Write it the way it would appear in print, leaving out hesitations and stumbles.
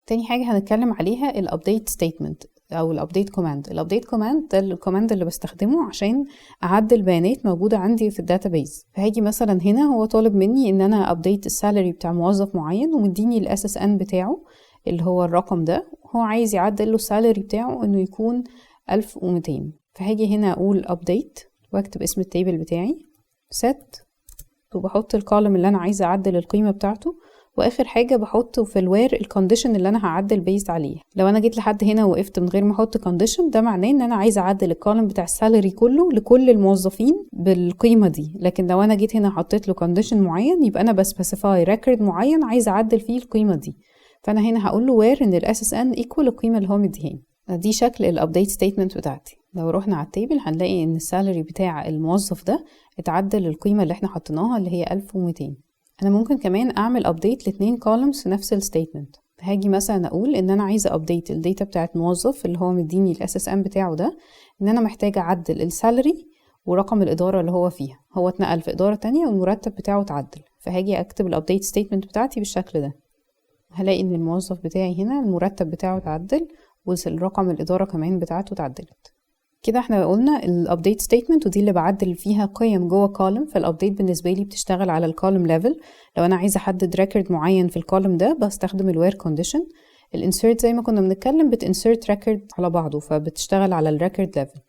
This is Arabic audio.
تاني حاجة هنتكلم عليها الابديت ستيتمنت او الابديت كوماند. الابديت كوماند ده الكوماند اللي بستخدمه عشان اعدل بيانات موجودة عندي في الداتابيز. فهاجي مثلا هنا هو طالب مني ان انا ابديت السالري بتاع موظف معين ومديني الاس اس ان بتاعه اللي هو الرقم ده، هو عايز يعدل له السالري بتاعه انه يكون 1200. فهاجي هنا اقول ابديت واكتب اسم التيبل بتاعي set، وبحط الكولوم اللي انا عايزه اعدل القيمه بتاعته، واخر حاجه بحطه في الوير الكونديشن اللي انا هعدل بيست عليه. لو انا جيت لحد هنا وقفت من غير ما احط كونديشن، ده معناه ان انا عايزه اعدل الكولوم بتاع السالري كله لكل الموظفين بالقيمه دي. لكن لو انا جيت هنا حطيت له كونديشن معين، يبقى انا بسبيسيفاي ريكورد معين عايزه اعدل فيه القيمه دي. فانا هنا هقول له وير ان الاس اس ان ايكوال القيمه اللي هو مديهاني. دي شكل الابديت ستيتمنت بتاعتي. لو رحنا على التيبل هنلاقي ان السالري بتاع الموظف ده اتعدل القيمة اللي احنا حطيناها اللي هي 1200. انا ممكن كمان اعمل ابديت ل2 كولومز في نفس الستيتمنت. هاجي مثلا اقول ان انا عايزه ابديت الداتا بتاعت موظف اللي هو مديني الاس اس ان بتاعه ده، ان انا محتاجه اعدل السالري ورقم الاداره اللي هو فيها، هو اتنقل في اداره تانية والمرتب بتاعه اتعدل. فهاجي اكتب الابديت ستيتمنت بتاعتي بالشكل ده. هلاقي ان الموظف بتاعي هنا المرتب بتاعه اتعدل والرقم الاداره كمان بتاعته اتعدلت. كده احنا قلنا الابديت ستيتمنت، ودي اللي بعدل فيها قيم جوه كولوم. فالابديت بالنسبه لي بتشتغل على الكولوم ليفل. لو انا عايزه احدد ريكورد معين في الكولوم ده بستخدم الوير كونديشن. الانسيرت زي ما كنا بنتكلم بتانسيرت ريكورد على بعضه، فبتشتغل على الريكورد ليفل.